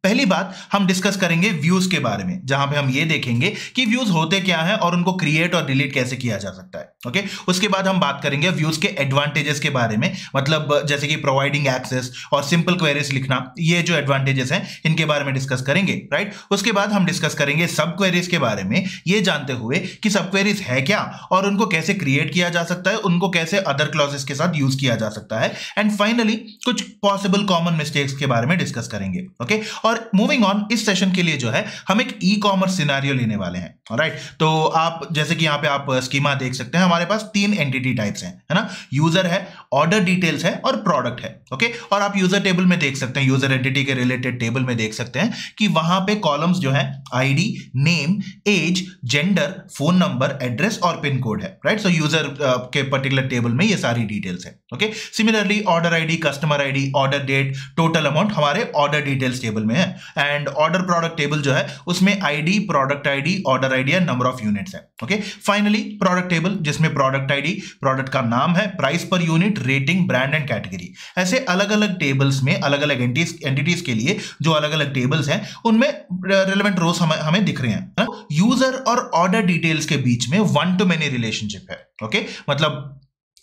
पहली बात हम डिस्कस करेंगे व्यूज के बारे में, जहां पे हम ये देखेंगे कि व्यूज होते क्या हैं और उनको क्रिएट और डिलीट कैसे किया जा सकता है। ओके, उसके बाद हम बात करेंगे व्यूज के एडवांटेजेस के बारे में, मतलब जैसे कि प्रोवाइडिंग एक्सेस और सिंपल क्वेरीज लिखना, ये जो एडवांटेजेस हैं इनके बारे में डिस्कस करेंगे, राइट। उसके बाद हम डिस्कस करेंगे सब क्वेरीज के बारे में, ये जानते हुए कि सब क्वेरीज है क्या और उनको कैसे क्रिएट किया जा सकता है, उनको कैसे अदर क्लॉजेस के साथ यूज किया जा सकता है, एंड फाइनली कुछ पॉसिबल कॉमन मिस्टेक्स के बारे में डिस्कस करेंगे। ओके, और मूविंग ऑन, इस सेशन के लिए जो है हम एक ई कॉमर्स सिनेरियो लेने वाले हैं। ऑलराइट, तो आप जैसे कि यहां पे आप स्कीमा देख सकते हैं, हमारे पास 3 एंटिटी टाइप्स हैं, है ना। यूजर है, ऑर्डर डिटेल्स है और प्रोडक्ट है। ओके, और आप यूजर टेबल में देख सकते हैं, यूजर एंटिटी के रिलेटेड टेबल में देख सकते हैं कि वहां पे कॉलम्स जो है ID, name, age, gender, phone number, address और पिन कोड है, राइट। सो यूजर के पर्टिकुलर टेबल में ये सारी डिटेल्स है। Okay, similarly order ID, customer ID, order date, total amount हमारे ऑर्डर डिटेल्स टेबल में है, एंड ऑर्डर प्रोडक्ट टेबल जो है उसमें ID, product ID, order ID and number of units है। ओके, फाइनली प्रोडक्ट टेबल जिसमें product ID, product का नाम है, price per unit, rating, brand and category. ऐसे अलग अलग टेबल्स में अलग अलग एंटिटीज के लिए जो अलग अलग टेबल्स हैं उनमें रेलेवेंट रोज हमें दिख रहे हैं। यूजर और ऑर्डर डिटेल्स के बीच में वन टू मेनी रिलेशनशिप है। ओके, मतलब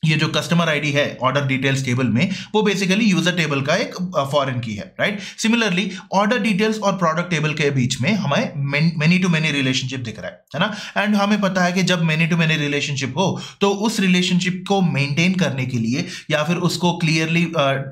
ये जो कस्टमर आईडी है ऑर्डर डिटेल्स टेबल में, वो बेसिकली यूजर टेबल का एक फॉरेन की है, राइट। सिमिलरली ऑर्डर डिटेल्स और प्रोडक्ट टेबल के बीच में हमें मेनी टू मेनी रिलेशनशिप दिख रहा है ना। एंड हमें पता है कि जब मेनी टू मेनी रिलेशनशिप हो तो उस रिलेशनशिप को मेंटेन करने के लिए या फिर उसको क्लियरली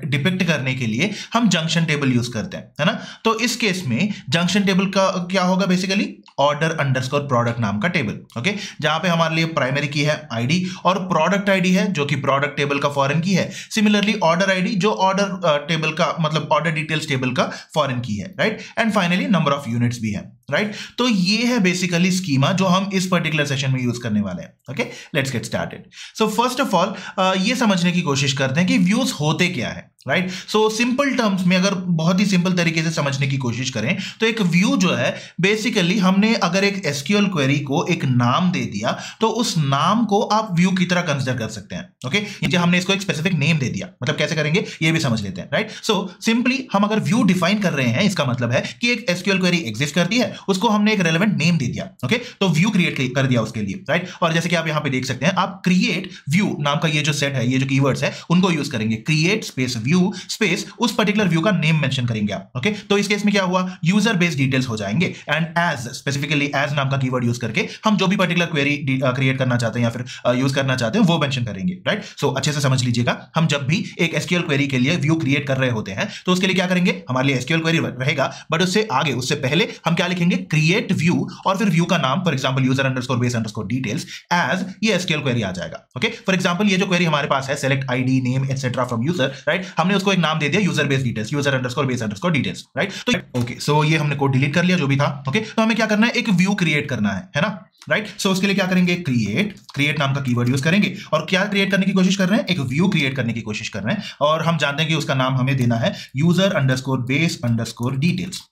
डिपिक्ट करने के लिए हम जंक्शन टेबल यूज करते हैं, है ना। तो इस केस में जंक्शन टेबल का क्या होगा, बेसिकली ऑर्डर अंडरस्कोर प्रोडक्ट नाम का टेबल। ओके, जहां पे हमारे लिए प्राइमरी की है आईडी और प्रोडक्ट आईडी है जो कि प्रोडक्ट टेबल का फॉरेन की है। सिमिलरली ऑर्डर आईडी जो ऑर्डर टेबल का मतलब ऑर्डर डिटेल्स टेबल का फॉरेन की है, right. And finally number of units भी है, राइट। तो ये है बेसिकली स्कीमा जो हम इस पर्टिकुलर सेशन में यूज करने वाले हैं। Okay, let's get started. So first of all ये समझने की कोशिश करते हैं कि व्यूज होते क्या है, राइट। सो सिंपल टर्म्स में अगर बहुत ही सिंपल तरीके से समझने की कोशिश करें तो एक व्यू जो है बेसिकली हमने अगर एक एसक्यूएल क्वेरी को एक नाम दे दिया तो उस नाम को आप व्यू की तरह कंसीडर कर सकते हैं। ओके, ये हमने इसको एक स्पेसिफिक नेम दे दिया, मतलब कैसे करेंगे ये भी समझ लेते हैं, राइट। सो सिंपली हम अगर व्यू डिफाइन कर रहे हैं, इसका मतलब है कि एक एसक्यूएल क्वेरी एग्जिस्ट करती है, उसको हमने एक रेलेवेंट नेम दे दिया। ओके, तो व्यू क्रिएट कर दिया उसके लिए, राइट। और जैसे कि आप यहां पे देख सकते हैं, आप क्रिएट व्यू नाम का ये जो सेट है, ये जो कीवर्ड्स है उनको यूज करेंगे। क्रिएट स्पेस व्यू स्पेस उस पर्टिकुलर व्यू का नेम मेंशन करेंगे आप। ओके, तो इस केस में क्या हुआ, यूजर बेस्ड डिटेल्स हो जाएंगे एंड एज स्पेसिफिकली एज नाम का कीवर्ड यूज करके हम जो भी पर्टिकुलर क्वेरी क्रिएट करना चाहते हैं या फिर यूज करना चाहते हैं वो मेंशन करेंगे, राइट। सो अच्छे से समझ लीजिएगा, हम जब भी एक एसक्यूएल क्वेरी के लिए व्यू क्रिएट कर रहे होते हैं तो उसके लिए क्या करेंगे, हमारे लिए एसक्यूएल क्वेरी रहेगा, बट उससे आगे उससे पहले हम क्या लिखेंगे, क्रिएट व्यू और फिर व्यू का नाम, for example user underscore base underscore details as ये एसक्यूएल क्वेरी आ जाएगा। ओके, फॉर एग्जांपल ये जो क्वेरी हमारे पास है select ID, name etcetera from user, right, हमने उसको एक नाम दे दिया user base details, user underscore base underscore details, right. तो ओके, सो ये हमने कोड डिलीट कर लिया जो भी था। ओके, तो हमें क्या करना है, एक व्यू क्रिएट करना है ना, राइट। सो उसके लिए क्या करेंगे, क्रिएट नाम का कीवर्ड यूज करेंगे और क्या क्रिएट करने की कोशिश कर रहे हैं, एक व्यू क्रिएट करने की कोशिश कर रहे हैं और हम जानते हैं कि उसका नाम हमें देना है user underscore base underscore details,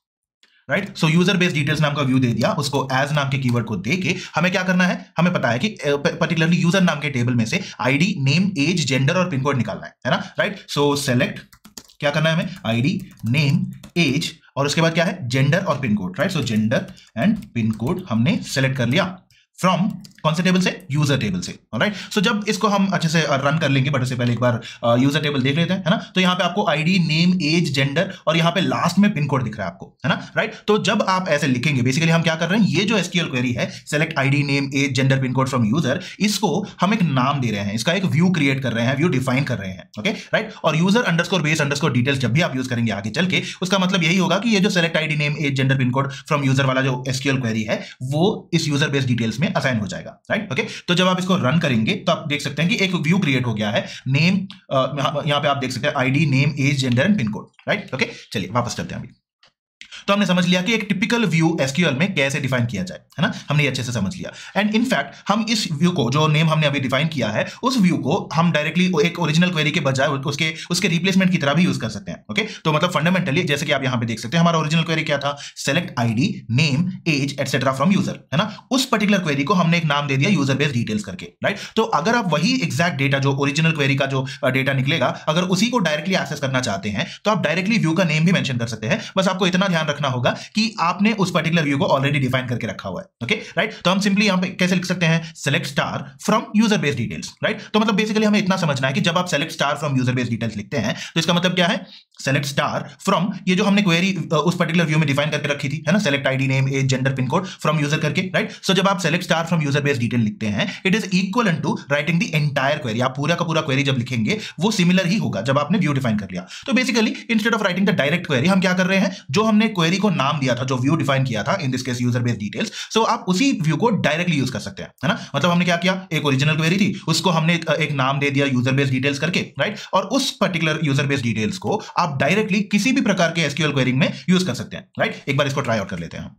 right. So user base details नाम का व्यू दे दिया, उसको एज नाम के कीवर्ड को देके हमें क्या करना है, हमें पता है कि पर्टिकुलरली यूजर नाम के टेबल में से आईडी, नेम, एज, जेंडर और पिन कोड निकालना है ना, राइट। सो सेलेक्ट क्या करना है हमें, आईडी, नेम, एज और उसके बाद क्या है, जेंडर और pin code, right. So gender and pin code हमने सेलेक्ट कर लिया फ्रॉम कौन से टेबल से, यूजर टेबल से, ऑलराइट। सो जब इसको हम अच्छे से रन कर लेंगे, बट उससे पहले एक बार यूजर टेबल देख लेते हैं, है ना। तो यहाँ पे आपको आईडी, नेम, एज, जेंडर और यहाँ पे लास्ट में पिन कोड दिख रहा है आपको, है ना, राइट। तो जब आप ऐसे लिखेंगे, बेसिकली हम क्या कर रहे हैं, ये जो एसक्यूएल क्वेरी है select ID, name, age, gender, pin code from user, इसको हम एक नाम दे रहे हैं, इसका एक व्यू क्रिएट कर रहे हैं, व्यू डिफाइन कर रहे हैं। Okay, right. और user underscore base underscore details जब भी आप यूज करेंगे आगे चल के, उसका मतलब यही होगा कि ये जो select ID, name, age, gender, pin code from user वाला जो एसक्यूएल क्वेरी है वो इस यूजर बेस डिटेल्स में असाइन हो जाएगा, राइट। ओके, तो जब आप इसको रन करेंगे तो आप देख सकते हैं कि एक व्यू क्रिएट हो गया है, नेम यहां पे आप देख सकते हैं ID, name, age, gender and pin code, right. Okay, चलिए वापस चलते हैं अभी। तो हमने समझ लिया कि एक टिपिकल व्यू एसक्यूएल में कैसे डिफाइन किया जाए, है ना, हमने ये अच्छे से समझ लिया। एंड इनफैक्ट हम इस व्यू को, जो नेम हमने अभी डिफाइन किया है, उस व्यू को हम डायरेक्टली एक ओरिजिनल क्वेरी के बजाय उसके रिप्लेसमेंट की तरह भी यूज कर सकते हैं। ओके, तो मतलब फंडामेंटली जैसे कि आप यहां पे देख सकते हैं, हमारा ओरिजिनल क्वेरी क्या था, select ID, name, age etcetera from user, है ना। उस पर्टिकुलर क्वेरी को हमने एक नाम दे दिया यूजर बेस डिटेल्स करके, राइट। तो अगर आप वही एग्जैक्ट डेटा जो ओरिजिनल क्वेरी का जो डेटा निकलेगा, अगर उसी को डायरेक्टली एक्सेस करना चाहते हैं तो आप डायरेक्टली व्यू का नेम भी मेंशन कर सकते हैं। बस आपको इतना ध्यान रखना होगा कि आपने उस पर्टिकुलर व्यू को ऑलरेडी डिफाइन करके रखा हुआ है, ओके राइट। तो हम सिंपली यहां पे कैसे लिख सकते हैं, select star from user based details, right. तो मतलब बेसिकली हमें इतना समझना है कि जब आप select star from user based details लिखते हैं तो इसका मतलब क्या है, सेलेक्ट स्टार फ्रॉम ये जो हमने क्वेरी उस पर्टिकुलर व्यू में डिफाइन करके रखी थी, है ना, select ID name age gender pin code from user करके, राइट। सो जब आप select star from user based detail लिखते हैं it is equal to writing the entire query. आप पूरा का पूरा क्वेरी जब लिखेंगे वो सिमिलर ही होगा जब आपने व्यू डिफाइन कर लिया। तो basically instead of writing the direct query हम क्या कर रहे हैं, जो हमने क्वेरी को नाम दिया था, जो व्यू डिफाइन किया था, in this case user based details, so आप उसी व्यू को डायरेक्टली यूज कर सकते हैं, है ना। मतलब हमने क्या किया, एक ओरिजिनल क्वेरी थी उसको हमने एक नाम दे दिया यूजर बेस्ड डिटेल्स करके, राइट। और उस पर्टिकुलर यूजर बेस्ड डिटेल्स को आप डायरेक्टली किसी भी प्रकार के एसक्यूएल क्वेरी में यूज कर सकते हैं, राइट। एक बार इसको ट्राई आउट कर लेते हैं।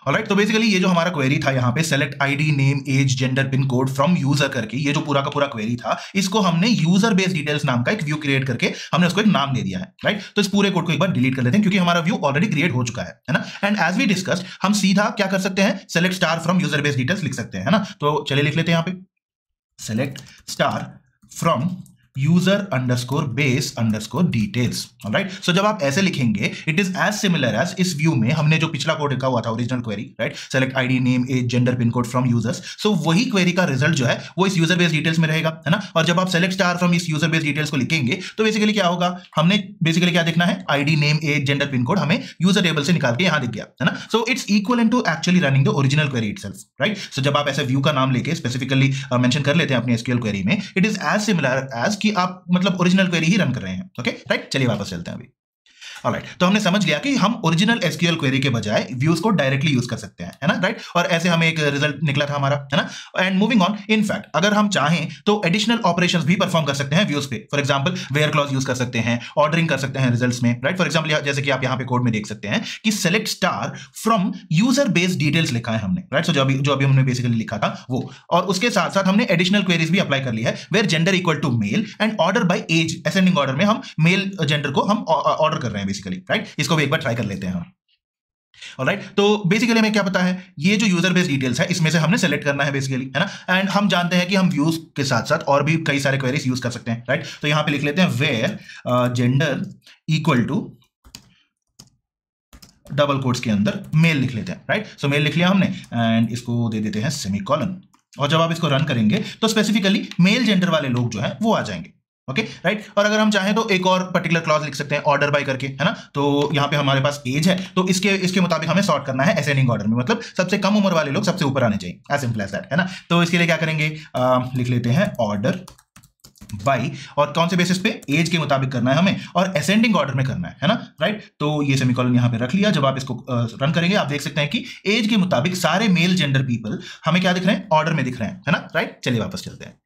ऑलराइट, तो बेसिकली ये जो हमारा क्वेरी था यहाँ पे select ID name age gender pin code from user करके, ये जो पूरा का पूरा क्वेरी था इसको हमने यूजर बेस्ड डिटेल्स नाम का एक व्यू क्रिएट करके हमने उसको एक नाम दे दिया है, राइट। तो इस पूरे कोड को एक बार डिलीट कर लेते हैं क्योंकि हमारा व्यू ऑलरेडी क्रिएट हो चुका है ना। एंड एज वी डिस्कस्ड हम सीधा क्या कर सकते हैं, select star from user based details लिख सकते हैं, है ना। तो चलिए लिख लेते हैं यहाँ पे select star from user underscore base underscore details, alright. So जब आप ऐसे लिखेंगे it is as similar as इस व्यू में हमने जो पिछला कोड लिखा हुआ था original query, right, select ID name age gender pin code from users. So वही क्वेरी का रिजल्ट जो है वो इस यूजर बेस डिटेल्स में रहेगा, है ना। और जब आप सेलेक्ट स्टार फ्रॉम इस यूजर बेस डिटेल्स को लिखेंगे तो बेसिकली क्या होगा, हमने बेसिकली क्या देखना है, ID name age gender pin code हमें यूजर टेबल से निकाल के यहां दिख गया, है ना। So it's equal to actually running the original query itself, right. So जब आप ऐसे व्यू का नाम लेके स्पेसिफिकली मेंशन कर लेते हैं अपनी एसक्यूएल क्वेरी में, it is as similar as कि आप मतलब ओरिजिनल क्वेरी ही रन कर रहे हैं, ओके राइट। चलिए वापस चलते हैं अभी। ऑलराइट, तो हमने समझ लिया कि हम ओरिजिनल एसक्यूएल क्वेरी के बजाय व्यूज को डायरेक्टली यूज कर सकते हैं, है ना, राइट। और ऐसे हमें एक रिजल्ट निकला था हमारा, है ना। एंड मूविंग ऑन, इनफैक्ट अगर हम चाहें तो एडिशनल ऑपरेशंस भी परफॉर्म कर सकते हैं व्यूज पे। For example where clause use कर सकते हैं, ऑर्डरिंग कर सकते हैं रिजल्ट्स में, राइट। फॉर एग्जांपल जैसे कि आप यहाँ पे कोड में देख सकते हैं कि select star from user based details लिखा है हमने, राइट। सो जो अभी हमने बेसिकली लिखा था वो, और उसके साथ साथ हमने एडिशनल क्वेरीज भी अप्लाई कर ली है, where gender equal to male and order by age, ascending order में हम मेल जेंडर को हम ऑर्डर कर रहे हैं बेसिकली, राइट। इसको भी एक बार ट्राई कर लेते हैं हम। ऑलराइट, तो बेसिकली हमें क्या पता है, ये जो यूजर बेस्ड डिटेल्स है इसमें से हमने सेलेक्ट करना है बेसिकली, है ना। एंड हम जानते हैं कि हम व्यूज के साथ साथ और भी कई सारे क्वेरीज यूज कर सकते हैं, राइट। तो यहां पे लिख लेते हैं where gender equal to double quotes के अंदर मेल लिख लेते हैं, राइट। सो मेल लिख लिया हमने एंड इसको दे देते हैं सेमीकोलन। और जब आप इसको रन करेंगे तो स्पेसिफिकली मेल जेंडर वाले लोग जो है वो आ जाएंगे, ओके राइट। और अगर हम चाहें तो एक और पर्टिकुलर क्लॉज लिख सकते हैं ऑर्डर बाय करके, है ना। तो यहाँ पे हमारे पास एज है तो इसके मुताबिक हमें सॉर्ट करना है असेंडिंग ऑर्डर में, मतलब सबसे कम उम्र वाले लोग सबसे ऊपर आने चाहिए, एज सिंपल एज दैट, है ना। तो इसके लिए क्या करेंगे, लिख लेते हैं ऑर्डर बाय, और कौन से बेसिस पे, एज के मुताबिक करना है हमें और असेंडिंग ऑर्डर में करना है ना, राइट। तो ये सेमीकोलन यहाँ पे रख लिया। जब आप इसको रन करेंगे आप देख सकते हैं कि एज के मुताबिक सारे मेल जेंडर पीपल हमें क्या दिख रहे हैं, ऑर्डर में दिख रहे हैं, है ना, राइट। चलिए वापस चलते हैं।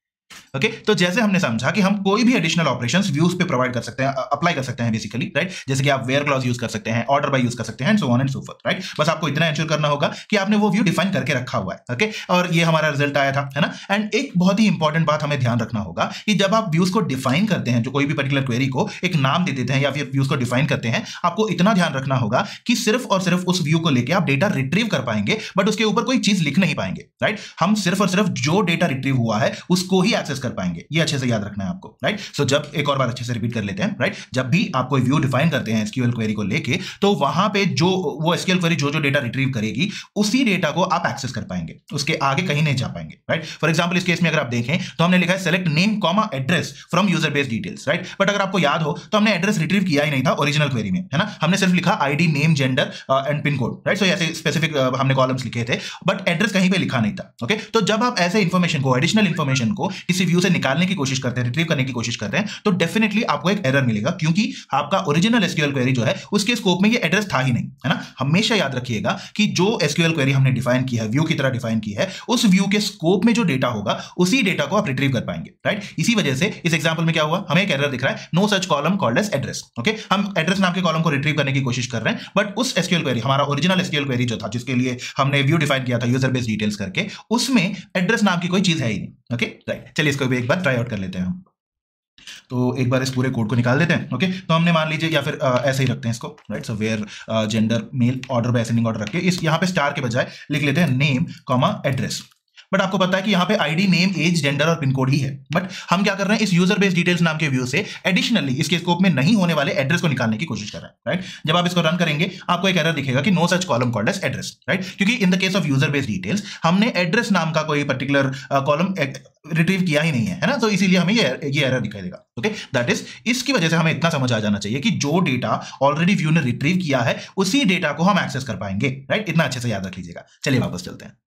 ओके, तो जैसे हमने समझा कि हम कोई भी एडिशनल ऑपरेशंस व्यूज पे प्रोवाइड कर सकते हैं, अप्लाई कर सकते हैं बेसिकली, राइट। जैसे कि आप वेयर क्लॉज यूज कर सकते हैं, ऑर्डर बाय यूज कर सकते हैं and so on and so forth, right. बस आपको इतना एंश्योर करना होगा कि आपने वो व्यू डिफाइन करके रखा हुआ है, ओके। और ये हमारा रिजल्ट आया था, है ना। एंड एक बहुत ही इंपॉर्टेंट बात हमें ध्यान रखना होगा कि जब आप व्यूज को डिफाइन करते हैं, जो कोई भी पर्टिकुलर क्वेरी को एक नाम दे देते हैं या फिर व्यूज को डिफाइन करते हैं, आपको इतना ध्यान रखना होगा कि सिर्फ और सिर्फ उस व्यू को लेकर आप डेटा रिट्रीव कर पाएंगे, बट उसके ऊपर कोई चीज लिख नहीं पाएंगे, राइट। हम सिर्फ और सिर्फ जो डेटा रिट्रीव हुआ है उसको ही एक्सेस कर पाएंगे, ये अच्छे से याद रखना है आपको, राइट। सो जब एक और बार अच्छे से रिपीट कर लेते हैं, राइट। जब भी आप कोई व्यू डिफाइन करते हैं एसक्यूएल क्वेरी को लेके, तो वहां पे जो वो एसक्यूएल क्वेरी जो डेटा रिट्रीव करेगी उसी डेटा को आप एक्सेस कर पाएंगे, उसके आगे कहीं नहीं जा पाएंगे, राइट। फॉर एग्जांपल इस केस में अगर आप देखें तो हमने लिखा है select name comma address from user based details, right. But अगर आपको याद हो तो हमने एड्रेस रिट्रीव किया ही नहीं था ओरिजिनल क्वेरी में, है ना। हमने सिर्फ लिखा ID name gender and pin code, right. So ऐसे स्पेसिफिक हमने कॉलम्स लिखे थे, बट एड्रेस कहीं पे लिखा नहीं था, ओके। तो जब आप ऐसे इंफॉर्मेशन को, एडिशनल इंफॉर्मेशन को किसी व्यू से निकालने की कोशिश करते हैं, रिट्रीव करने की कोशिश करते हैं, तो डेफिनेटली आपको एक एरर मिलेगा, क्योंकि आपका ओरिजिनल एसक्यूएल क्वेरी जो है उसके स्कोप में ये एड्रेस था ही नहीं, है ना। हमेशा याद रखिएगा कि जो एसक्यूएल क्वेरी हमने डिफाइन की है, व्यू की तरह डिफाइन की है, उस व्यू के स्कोप में जो डेटा होगा उसी डेटा को आप रिट्रीव कर पाएंगे, राइट। इसी वजह से इस एग्जांपल में क्या हुआ, हमें एक एरर दिख रहा है, no such column called as address, okay. हम एड्रेस नाम के कॉलम को रिट्रीव करने की कोशिश कर रहे हैं, बट उस एसक्यूएल क्वेरी, हमारा ओरिजिनल एसक्यूएल क्वेरी जो था, जिसके लिए हमने व्यू डिफाइन किया था यूजर बेस्ड डिटेल्स करके, उसमें एड्रेस नाम की कोई चीज है ही नहीं, ओके राइट। चलिए इसको भी एक बार ट्राई आउट कर लेते हैं हम। तो एक बार इस पूरे कोड को निकाल देते हैं, ओके। तो हमने मान लीजिए, या फिर ऐसे ही रखते हैं इसको, right. So where gender male order by ascending order रख के इस यहाँ पे स्टार के बजाय लिख लेते हैं नेम कॉमा एड्रेस। बट आपको पता है कि यहाँ पे आईडी, नेम, एज, जेंडर और पिन कोड ही है। बट हम क्या कर रहे हैं, इस यूजर बेस्ड डिटेल्स नाम के व्यू से एडिशनली इसके स्कोप में नहीं होने वाले एड्रेस को निकालने की कोशिश कर रहे हैं, राइट। जब आप इसको रन करेंगे आपको एक एरर दिखेगा कि no such column called as address, right, क्योंकि in the case of user based details हमने एड्रेस नाम का कोई पर्टिकुलर कॉलम रिट्रीव किया ही नहीं है ना, तो इसीलिए हमें ये एरर दिखाई देगा। ओके, दैट इज, इसकी वजह से हमें इतना समझ आ जाना चाहिए कि जो डेटा ऑलरेडी व्यू ने रिट्रीव किया है उसी डेटा को हम एक्सेस कर पाएंगे, राइट। इतना अच्छे से याद रख लीजिएगा। चलिए वापस चलते हैं।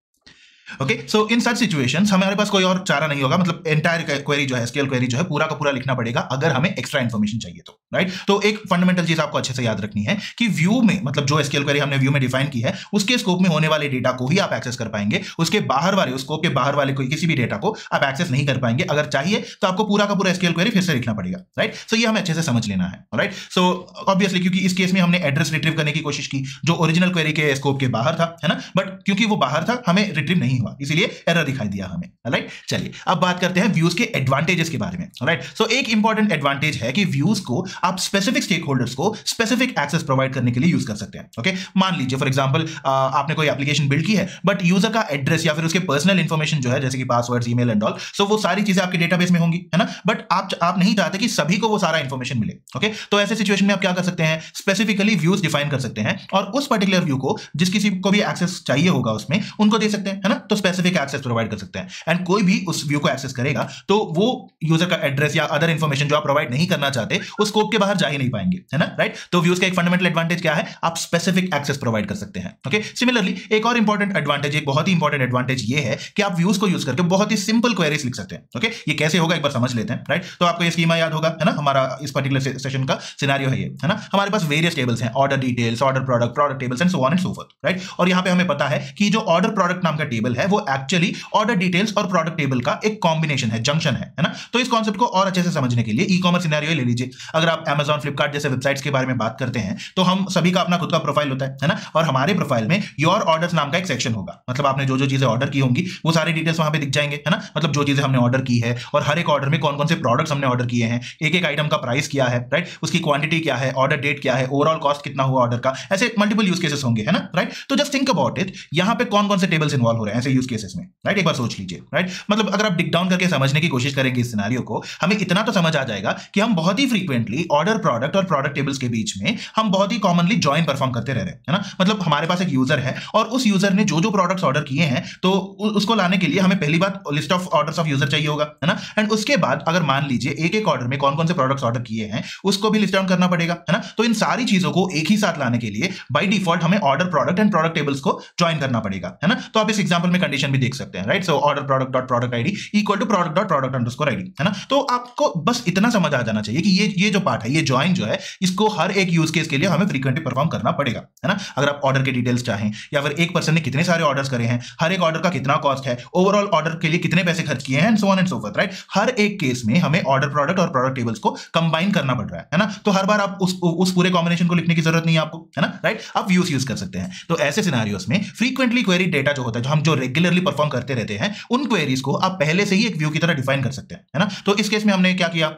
ओके, सो इन सच सिचुएशंस हमारे पास कोई और चारा नहीं होगा, मतलब एंटायर क्वेरी जो है, एसक्यूएल क्वेरी जो है, पूरा का पूरा लिखना पड़ेगा अगर हमें एक्स्ट्रा इन्फॉर्मेशन चाहिए तो, राइट। तो एक फंडामेंटल चीज आपको अच्छे से याद रखनी है कि व्यू में, मतलब जो एसक्यूएल क्वेरी हमने व्यू में डिफाइन की है उसके स्कोप में होने वाले डेटा को ही आप एक्सेस कर पाएंगे, उसके बाहर वाले, उस स्कोप के बाहर वाले कोई किसी भी डेटा को आप एक्सेस नहीं कर पाएंगे। अगर चाहिए तो आपको पूरा का पूरा एसक्यूएल क्वेरी फिर से लिखना पड़ेगा, राइट। सो ये हमें अच्छे से समझ लेना है, राइट। सो ऑब्वियसली क्योंकि इस केस में हमने एड्रेस रिट्रीव करने की कोशिश की जो ओरिजिनल क्वेरी के स्कोप के बाहर था, है ना, बट क्योंकि वो बाहर था हमें रिट्रीव नहीं हुआ, इसीलिए दिखाई दिया हमें, राइट। चलिए अब बात करते हैं व्यूज के एडवांटेजेस के बारे में, राइट। सो एक इंपॉर्टेंट एडवांटेज है कि व्यूज को आप स्पेसिफिक स्टेक होल्डर्स को स्पेसिफिक एक्सेस प्रोवाइड करने के लिए यूज कर सकते हैं। ओके, मान लीजिए फॉर एग्जांपल आपने कोई एप्लीकेशन बिल्ड की है बट यूजर का एड्रेस या फिर उसके पर्सनल इंफॉर्मेशन जो है जैसे कि पासवर्ड्स, ईमेल एंड ऑल, सो वो सारी चीजें आपके डेटाबेस में होंगी, है ना, बट आप नहीं चाहते कि सभी को वो सारा इंफॉर्मेशन मिले। ओके, तो ऐसे सिचुएशन में आप क्या कर सकते हैं, स्पेसिफिकली व्यूज डिफाइन कर सकते हैं और उस पर्टिकुलर व्यू को जिस किसी को भी एक्सेस चाहिए होगा उसमें उनको दे सकते हैं, है ना, तो स्पेसिफिक एक्सेस प्रोवाइड कर सकते हैं। एंड कोई भी उस व्यू को एक्सेस करेगा तो वो यूजर का एड्रेस या अदर इंफॉर्मेशन जो आप प्रोवाइड नहीं करना चाहते उस स्कोप के बाहर जा ही नहीं पाएंगे, है ना, राइट। तो व्यूज का एक फंडामेंटल एडवांटेज क्या है, आप स्पेसिफिक एक्सेस प्रोवाइड कर सकते हैं। ओके, सिमिलरली एक और इंपॉर्टेंट एडवांटेज, एक बहुत ही इंपॉर्टेंट एडवांटेज ये है कि आप व्यूज को यूज करके बहुत ही सिंपल क्वेरीज लिख सकते हैं। ओके, ये कैसे होगा एक बार समझ लेते हैं, राइट। तो आपको ये स्कीमा याद होगा, है ना, हमारा इस पर्टिकुलर सेशन का सिनेरियो है ये, है ना, हमारे पास वेरियस टेबल्स हैं, order details, order product, product tables and so on and so forth, right. और यहां पे हमें पता है कि जो ऑर्डर प्रोडक्ट नाम का टेबल है वो एक्चुअली ऑर्डर डिटेल्स और प्रोडक्ट टेबल का एक कॉम्बिनेशन है, जंक्शन है ना। तो इस कॉन्सेप्ट को और अच्छे से समझने के लिए ई कॉमर्स सिनेरियो ले लीजिए। अगर आप Amazon, फ्लिपकार्ट जैसे वेबसाइट्स के बारे में बात करते हैं तो हम सभी का अपना खुद का प्रोफाइल होता है ना, और हमारे प्रोफाइल में योर ऑर्डर्स नाम का एक सेक्शन होगा, मतलब आपने जो जो चीजें ऑर्डर की होंगी वो सारी डिटेल्स वहां पे दिख जाएंगे, है ना, मतलब जो चीजें हमने ऑर्डर की है और हर एक ऑर्डर में कौन कौन से प्रोडक्ट्स हमने ऑर्डर किए हैं, एक एक आइटम का प्राइस क्या है, राइट, उसकी क्वांटिटी क्या है, ऑर्डर डेट क्या है, ओवरऑल कॉस्ट कितना हुआ ऑर्डर का, ऐसे मल्टीपल यूज केसेस होंगे, है ना, राइट। तो जस्ट थिंक अबाउट इट, यहां पे कौन कौन से टेबल्स इन्वॉल्व हो रहे हैं ऐसे यूज केसेस में, राइट, एक बार सोच लीजिए, राइट। मतलब अगर आप डिक डाउन करके समझने की कोशिश करेंगे इस सिनेरियो को, हमें इतना तो समझ आ जाएगा कि हम बहुत ही फ्रीक्वेंटली ऑर्डर प्रोडक्ट और प्रोडक्ट टेबल्स के बीच में हम बहुत ही कॉमनली जॉइन परफॉर्म करते रह रहे हैं, है ना। मतलब हमारे पास एक यूजर है और उस यूजर ने जो जो प्रोडक्ट्स ऑर्डर किए हैं तो उसको लाने के लिए हमें पहली बात list of orders of user चाहिए होगा, है ना, एंड उसके बाद अगर मान लीजिए एक एक ऑर्डर में कौन कौन से प्रोडक्ट्स ऑर्डर किए हैं उसको भी लिस्ट डाउन करना पड़ेगा, है ना। तो इन सारी चीजों को एक ही साथ लाने के लिए बाय डिफॉल्ट हमें order product and product tables को ज्वाइन करना पड़ेगा, है ना। तो आप इस एग्जांपल में कंडीशन भी देख सकते हैं, right. So order product dot product ID equal to product dot product underscore ID, है ना। तो आपको बस इतना समझ आ जाना चाहिए कि ये जो पार्ट है, ये ज्वाइन जो है, इसको हर एक यूज केस के लिए हमें फ्रीक्वेंटली परफॉर्म करना पड़ेगा, है ना। अगर आप ऑर्डर के डिटेल्स चाहें या फिर एक पर्सन ने कितने सारे ऑर्डर्स करे हैं, हर एक ऑर्डर का कितना कॉस्ट है, ओवरऑल ऑर्डर के लिए कितने पैसे खर्च किए हैं, so on and so forth, right. हर एक केस में हमें ऑर्डर प्रोडक्ट और प्रोडक्ट टेबल्स को कंबाइन करना पड़ रहा है ना। तो हर बार आप उस पूरे कॉम्बिनेशन को लिखने की जरूरत नहीं है आपको, है ना, राइट। आप व्यूज यूज कर सकते हैं। तो ऐसे सिनेरियोस में फ्रीक्वेंटली क्वेरी डेटा जो होता है, जो हम जो रेगुलरली परफॉर्म करते रहते हैं, उन क्वेरीज को आप पहले से ही एक व्यू की तरह डिफाइन कर सकते हैं, है ना। तो इस केस में हमने क्या किया,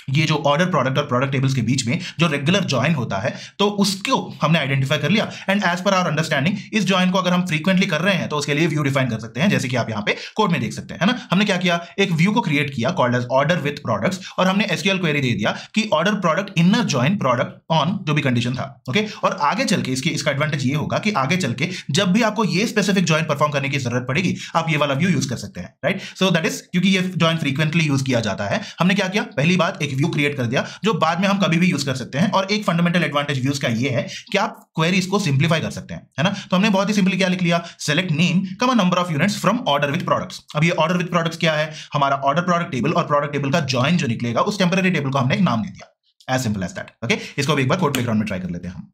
ये जो ऑर्डर प्रोडक्ट और प्रोडक्ट टेबल्स के बीच में जो रेगुलर ज्वाइन होता है तो उसको हमने आइडेंटिफाई कर लिया, and as per our understanding इस ज्वाइन को अगर हम फ्रीक्वेंटली कर रहे हैं तो उसके लिए व्यू डिफाइन कर सकते हैं, जैसे कि आप यहां पे कोड में देख सकते हैं, है ना। हमने क्या किया, एक व्यू को क्रिएट किया called as order with products, और हमने एसक्यूएल क्वेरी दे दिया कि order product inner join product on, जो भी कंडीशन था, ओके। और आगे चल के इसका एडवांटेज ये होगा कि आगे चल के जब भी आपको ये स्पेसिफिक ज्वाइन परफॉर्म करने की जरूरत पड़ेगी आप ये वाला व्यू यूज कर सकते हैं, राइट। सो दैट इज, क्योंकि ये ज्वाइन फ्रीक्वेंटली यूज किया जाता है, हमने क्या किया, पहली बात एक व्यू क्रिएट कर दिया जो बाद में हम कभी भी यूज कर सकते हैं। और एक फंडामेंटल एडवांटेज व्यूज का ये है कि आप क्वेरीज को सिंप्लीफाई कर सकते हैं, है ना। तो हमने बहुत ही सिंपली क्या लिख लिया, सेलेक्ट नेम कमा number of units from order with products. अब ये ऑर्डर विद प्रोडक्ट्स क्या है, हमारा ऑर्डर प्रोडक्ट टेबल और प्रोडक्ट टेबल का जॉइन जो निकलेगा उस टेंपरेरी टेबल को हमने एक नाम दे दिया, as simple as that, okay. इसको भी एक बार कोड प्लेग्राउंड में ट्राई कर लेते हैं हम।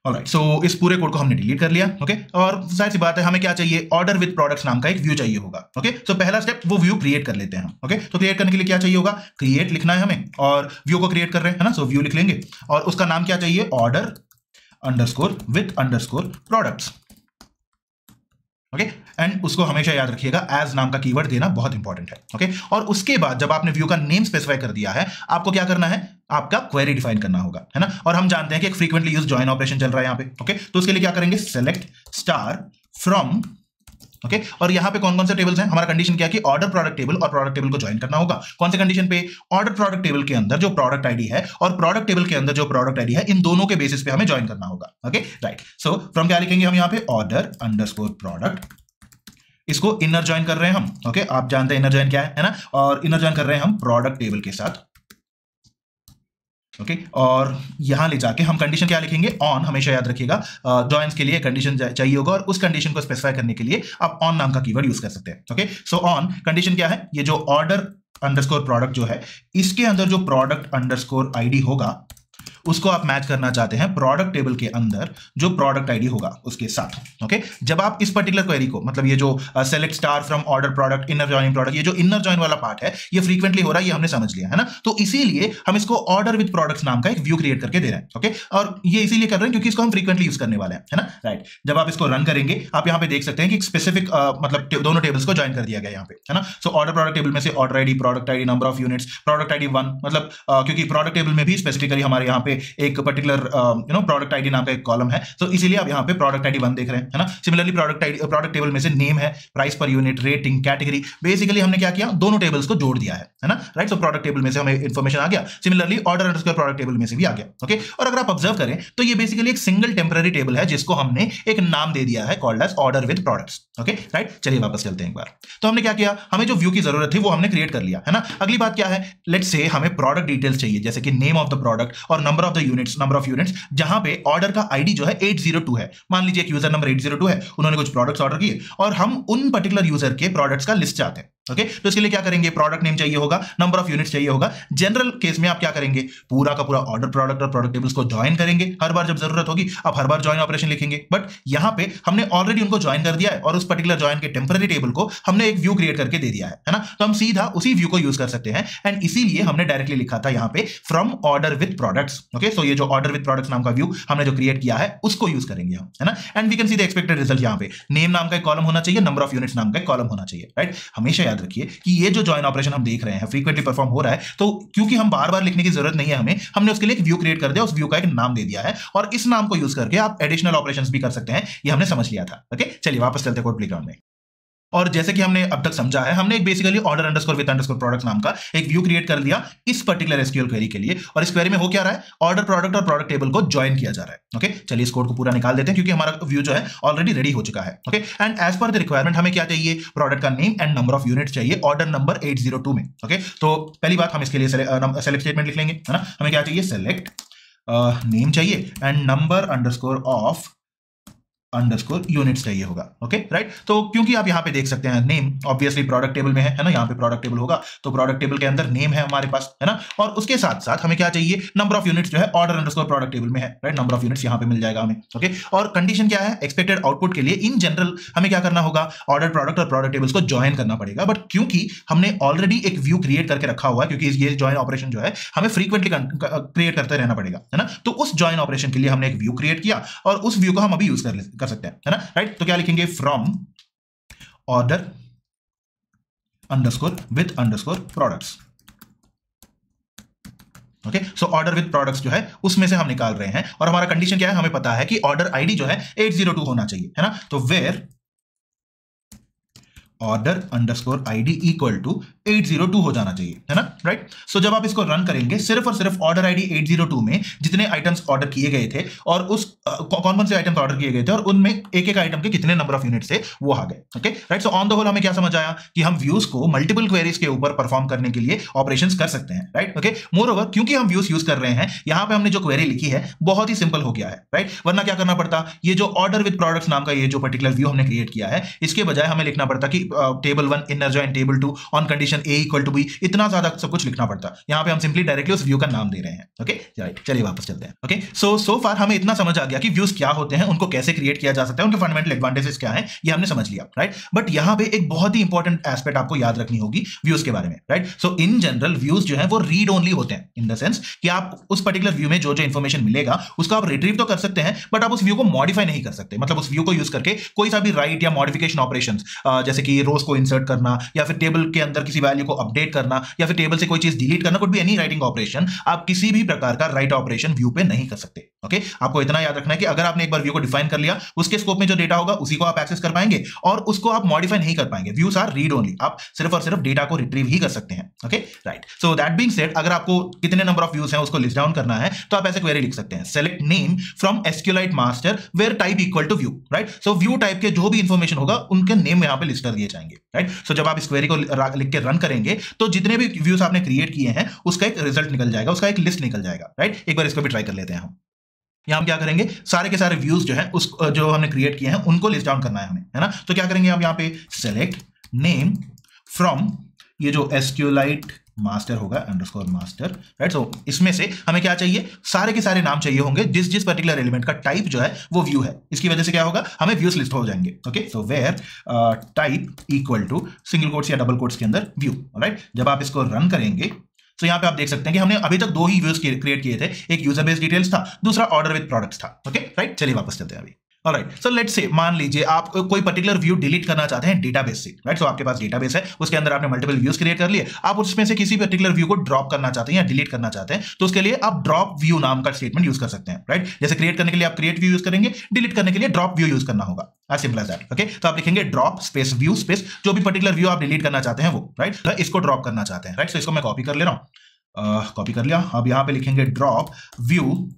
ऑलराइट, सो इस पूरे कोड को हमने डिलीट कर लिया, ओके। और जाहिर सी बात है हमें क्या चाहिए, ऑर्डर विद प्रोडक्ट्स नाम का एक व्यू चाहिए होगा, ओके। तो पहला स्टेप वो व्यू क्रिएट कर लेते हैं, ओके। तो क्रिएट करने के लिए क्या चाहिए होगा, क्रिएट लिखना है हमें, और व्यू को क्रिएट कर रहे हैं, है ना। सो व्यू लिख लेंगे और उसका नाम क्या चाहिए, order underscore with underscore products, okay. And उसको हमेशा याद रखिएगा, एज नाम का कीवर्ड देना बहुत इंपॉर्टेंट है, ओके। और उसके बाद जब आपने व्यू का नेम स्पेसिफाई कर दिया है, आपको क्या करना है, आपका क्वेरी डिफाइन करना होगा, है ना। और हम जानते हैं कि एक फ्रीक्वेंटली यूज जॉइन ऑपरेशन चल रहा है यहाँ पे, ओके। तो उसके लिए क्या करेंगे, सेलेक्ट स्टार फ्रॉम ओके, और यहाँ पे कौन कौन से टेबल्स हैं? हमारा कंडीशन क्या है कि ऑर्डर प्रोडक्ट टेबल और प्रोडक्ट टेबल को ज्वाइन करना होगा। कौन से कंडीशन पे? ऑर्डर प्रोडक्ट टेबल के अंदर जो प्रोडक्ट आईडी है और प्रोडक्ट टेबल के अंदर जो प्रोडक्ट आईडी है, इन दोनों के बेसिस पे हमें ज्वाइन करना होगा। ओके राइट, सो फ्रॉम क्या लिखेंगे हम यहाँ पे? ऑर्डर अंडरस्कोर प्रोडक्ट, इसको इनर ज्वाइन कर रहे हैं हम। ओके, आप जानते हैं इनर ज्वाइन क्या है ना, और इनर ज्वाइन कर रहे हैं हम प्रोडक्ट टेबल के साथ। ओके, और यहां ले जाके हम कंडीशन क्या लिखेंगे? ऑन। हमेशा याद रखिएगा जॉइंस के लिए कंडीशन चाहिए होगा और उस कंडीशन को स्पेसिफाई करने के लिए आप ऑन नाम का कीवर्ड यूज कर सकते हैं। ओके, सो ऑन कंडीशन क्या है? ये जो ऑर्डर अंडरस्कोर प्रोडक्ट जो है, इसके अंदर जो प्रोडक्ट अंडरस्कोर आईडी होगा उसको आप मैच करना चाहते हैं प्रोडक्ट टेबल के अंदर जो प्रोडक्ट आईडी होगा उसके साथ। ओके, जब आप इस पर्टिकुलर क्वेरी को, मतलब ये जो select star from order product inner joining product, ये जो इनर जॉइन वाला पार्ट है ये फ्रीक्वेंटली हो रहा है, ये हमने समझ लिया है ना। तो इसीलिए हम इसको ऑर्डर विद प्रोडक्ट्स नाम का एक व्यू क्रिएट करके दे रहे हैं। ओके, और ये इसीलिए कर रहे हैं क्योंकि इसको हम फ्रीक्वेंटली यूज करने वाले हैं, है ना। राइट, जब आप इसको रन करेंगे आप यहाँ पे देख सकते हैं कि स्पेसिफिक मतलब दोनों टेबल्स को ज्वाइन कर दिया गया यहाँ पे, है ना। सो ऑर्डर प्रोडक्ट टेबल में से order ID, product ID, number of units, product ID 1, मतलब क्योंकि प्रोडक्ट टेबल में भी स्पेसिफिकली हमारे यहाँ पे एक पर्टिकुलर प्रोडक्ट आईडी नाम का एक कॉलम है, तो इसीलिए आप यहाँ पे प्रोडक्ट आईडी 1 देख रहे हैं, है ना। सिमिलरली प्रोडक्ट टेबल में से नेम है, price per unit, rating, category, basically हमने क्या किया? दोनों टेबल्स को जोड़ दिया है ना। राइट, तो प्रोडक्ट टेबल में से हमें इंफॉर्मेशन आ गया, similarly order underscore product table में से भी आ गया। ओके, और अगर आप ऑब्जर्व करें तो ये बेसिकली एक सिंगल टेम्पररी टेबल है जिसको हमने एक नाम दे दिया है called as order with products. Okay right, चलिए वापस चलते हैं एक बार। तो हमने क्या किया? हमें जो व्यू की जरूरत थी वो हमने क्रिएट कर लिया, है ना। अगली बात क्या है? लेट्स से हमें प्रोडक्ट डिटेल्स चाहिए, जैसे कि नेम ऑफ द प्रोडक्ट और number of the units, number of units, जहां पे ऑर्डर का आईडी जो है 802 है। मान लीजिए एक यूजर नंबर 802 है, उन्होंने कुछ प्रोडक्ट्स ऑर्डर किए और हम उन पर्टिकुलर यूजर के प्रोडक्ट्स का लिस्ट चाहते हैं। ओके, तो इसके लिए क्या करेंगे? प्रोडक्ट नेम चाहिए होगा, नंबर ऑफ यूनिट्स चाहिए होगा। जनरल केस में आप क्या करेंगे? पूरा का पूरा ऑर्डर प्रोडक्ट और प्रोडक्ट टेबल्स को ज्वाइन करेंगे हर बार जब जरूरत होगी, आप हर बार ज्वाइन ऑपरेशन लिखेंगे। बट यहां पे हमने ऑलरेडी उनको ज्वाइन कर दिया है और उस पर्टिकुलर ज्वाइन के टेम्पररी टेबल को हमने एक व्यू क्रिएट करके दे दिया है ना। तो हम सीधा उसी व्यू को यूज कर सकते हैं एंड इसीलिए हमने डायरेक्टली लिखा था यहां पे from order with products. Okay, so ये जो ऑर्डर विद प्रोडक्ट्स नाम का व्यू हमने जो क्रिएट किया है उसको यूज करेंगे हम, है ना। And we can see the expected result. यहां पे नेम नाम का एक कॉलम होना चाहिए, नंबर ऑफ यूनिट्स नाम का एक कॉलम होना चाहिए। राइट, हमेशा याद रखिए कि ये जो ज्वाइन ऑपरेशन हम देख रहे हैं फ्रीक्वेंटली परफॉर्म हो रहा है, तो क्योंकि हम बार बार लिखने की जरूरत नहीं है हमने उसके लिए एक व्यू क्रिएट कर दिया, उस व्यू का एक नाम दे दिया है और इस नाम को यूज करके आप एडिशनल ऑपरेशंस भी कर सकते हैं, ये हमने समझ लिया था। ओके, चलिए वापस चलते हैं कोड प्लेग्राउंड में। और जैसे कि हमने अब तक समझा है, हमने एक basically order underscore with underscore products नाम का एक व्यू क्रिएट कर दिया इस पर्टिकुलर एसक्यूएल क्वेरी के लिए, और इस क्वेरी में हो क्या रहा है? ऑर्डर प्रोडक्ट और प्रोडक्ट टेबल को ज्वाइन किया जा रहा है। ओके, चलिए इस कोड को पूरा निकाल देते हैं क्योंकि हमारा व्यू जो है ऑलरेडी रेडी हो चुका है। Okay, and as per the requirement हमें क्या चाहिए? प्रोडक्ट का name and number of unit चाहिए ऑर्डर नंबर 802 में। ओके, तो पहली बात हम इसके लिए सेलेक्ट स्टेटमेंट लिख लेंगे, है ना। हमें क्या चाहिए? सेलेक्ट नेम चाहिए and number underscore of underscore units चाहिए होगा। ओके राइट, तो क्योंकि आप यहां पे देख सकते हैं नेम ऑब्वियसली प्रोडक्ट टेबल में है ना, यहां पे प्रोडक्ट टेबल होगा तो प्रोडक्ट टेबल के अंदर नेम है हमारे पास, है ना। और उसके साथ साथ हमें क्या चाहिए? नंबर ऑफ यूनिट्स जो है ऑर्डर अंडरस्कोर प्रोडक्ट टेबल में है। राइट, नंबर ऑफ यूनिट्स यहां पे मिल जाएगा हमें। ओके, और कंडीशन क्या है? एक्सपेक्टेड आउटपुट के लिए इन जनरल हमें क्या करना होगा? ऑर्डर प्रोडक्ट और प्रोडक्ट टेबल्स को ज्वाइन करना पड़ेगा, बट क्योंकि हमने ऑलरेडी एक व्यू क्रिएट करके रखा हुआ है, क्योंकि ये ज्वाइन ऑपरेशन जो है हमें फ्रीक्वेंटली क्रिएट करते रहना पड़ेगा, है ना। तो उस ज्वाइन ऑपरेशन के लिए हमने एक व्यू क्रिएट किया और उस व्यू को हम अभी यूज कर सकते हैं, है ना। राइट, तो क्या लिखेंगे? From order underscore with underscore products. Okay, so order with products जो है उसमें से हम निकाल रहे हैं और हमारा कंडीशन क्या है? हमें पता है कि ऑर्डर आईडी जो है 802 होना चाहिए, है ना। तो where order underscore ID equal to 802 हो जाना चाहिए, है ना। राइट, सो जब आप इसको रन करेंगे सिर्फ और सिर्फ ऑर्डर आईडी 802 में जितने आइटम्स ऑर्डर किए गए थे और उस कौन कौन से आइटम्स ऑर्डर किए गए थे और उनमें एक एक आइटम के कितने नंबर ऑफ यूनिट थे वो आ गए। Okay right, so on the whole हमें क्या समझ आया कि हम व्यूज को मल्टीपल क्वेरीज के ऊपर परफॉर्म करने के लिए ऑपरेशंस कर सकते हैं। राइट, ओके, मोर ओवर क्योंकि हम व्यूज यूज कर रहे हैं, यहां पे हमने जो क्वेरी लिखी है बहुत ही सिंपल हो गया है। राइट, वरना क्या करना पड़ता? ये जो ऑर्डर विद प्रोडक्ट्स नाम का ये जो पर्टिकुलर व्यू हमने क्रिएट किया है, इसके बजाय हमें लिखना पड़ता कि table 1 inner join table 2 on condition A equal to B, इतना ज्यादा सब कुछ लिखना पड़ता। यहां पे हम सिंपली डायरेक्टली उस व्यू का नाम दे रहे हैं। ओके राइट, चलिए वापस चलते हैं। ओके, सो फार हमें इतना समझ आ गया कि व्यूज क्या होते हैं, उनको कैसे क्रिएट किया जा सकता है, उनके फंडामेंटल एडवांटेजेस क्या हैं, ये हमने समझ लिया। राइट, बट यहां पे एक बहुत ही इंपॉर्टेंट एस्पेक्ट आपको याद रखनी होगी व्यूज के बारे में। Right, so in general views जो है वो रीड ओनली होते हैं, इन द सेंस कि आप उस पर्टिकुलर व्यू में जो जो इंफॉर्मेशन मिलेगा उसको आप रिट्रीव तो कर सकते हैं, बट आप उस व्यू को मॉडिफाई नहीं कर सकते। मतलब उस व्यू को यूज करके कोई सा भी राइट या मॉडिफिकेशन ऑपरेशंस, जैसे कि रोज को इंसर्ट करना या फिर टेबल के अंदर किसी वैल्यू को अपडेट करना या फिर टेबल से कोई चीज डिलीट करना, could be any writing operation, आप किसी भी प्रकार का राइट ऑपरेशन व्यू पे नहीं कर सकते। ओके आपको इतना याद रखना है कि अगर आपने एक बार व्यू को डिफाइन कर लिया, उसके स्कोप में जो डेटा होगा उसी को आप एक्सेस कर पाएंगे और उसको आप मॉडिफाई नहीं कर पाएंगे। व्यूज आर रीड ओनली, आप सिर्फ और सिर्फ डेटा को रिट्रीव ही कर सकते हैं। Okay right, so that being said, अगर आपको कितने नंबर ऑफ व्यूज हैं उसको लिस्ट डाउन करना है तो आप ऐसे क्वेरी लिख सकते हैं, select name from SQLite master where type equal to view. Right, so view type के जो भी इंफॉर्मेशन होगा उनके नेम यहाँ पे लिस्ट कर दिए जाएंगे। राइट, सो जब आप इस क्वेरी को लिख के रन करेंगे तो जितने भी व्यूज आपने क्रिएट किए हैं उसका एक रिजल्ट निकल जाएगा, उसका एक लिस्ट निकल जाएगा। राइट, एक बार इसको भी ट्राई कर लेते हैं हम। यहाँ हम क्या करेंगे, सारे के सारे व्यूज जो है उस जो हमने क्रिएट किए हैं उनको लिस्ट डाउन करना है हमें, है ना। तो क्या करेंगे हम यहाँ पे सेलेक्ट नेम फ्रॉम ये जो एसक्यूएलाइट मास्टर होगा अंडरस्कोर मास्टर। राइट, सो इसमें से हमें क्या चाहिए, सारे के सारे नाम चाहिए होंगे जिस जिस पर्टिकुलर एलिमेंट का टाइप जो है वो व्यू है। इसकी वजह से क्या होगा, हमें व्यूज लिस्ट हो जाएंगे। Okay, so where type equal to single quotes या डबल कोट्स के अंदर व्यू। राइट, जब आप इसको रन करेंगे तो यहाँ पे आप देख सकते हैं कि हमने अभी तक 2 ही व्यूज क्रिएट किए थे, एक यूजर बेस्ड डिटेल्स था, दूसरा ऑर्डर विद प्रोडक्ट्स था। ओके राइट, चलिए वापस चलते हैं अभी। ऑलराइट, सो लेट्स से मान लीजिए आप कोई पर्टिकुलर व्यू डिलीट करना चाहते हैं डेटाबेस से। राइट, सो आपके पास डेटाबेस है, उसके अंदर आपने मल्टीपल व्यूज क्रिएट कर लिए, आप उसमें से किसी पर्टिकुलर व्यू को ड्रॉप करना चाहते हैं या डिलीट करना चाहते हैं, तो उसके लिए आप ड्रॉप व्यू नाम का स्टेटमेंट यूज कर सकते हैं। राइट, जैसे क्रिएट करने के लिए आप क्रिएट व्यू यूज करेंगे, डिलीट करने के लिए ड्रॉप व्यू यूज करना होगा, as simple as that. Okay, तो आप लिखेंगे ड्रॉप स्पेस व्यू स्पेस जो भी पर्टिकुलर व्यू आप डिलीट करना चाहते हैं वो। राइट, तो इसको ड्रॉप करना चाहते हैं। राइट, सो इसको मैं कॉपी कर ले रहा हूं, कॉपी कर लिया। अब यहाँ पे लिखेंगे ड्रॉप व्यू।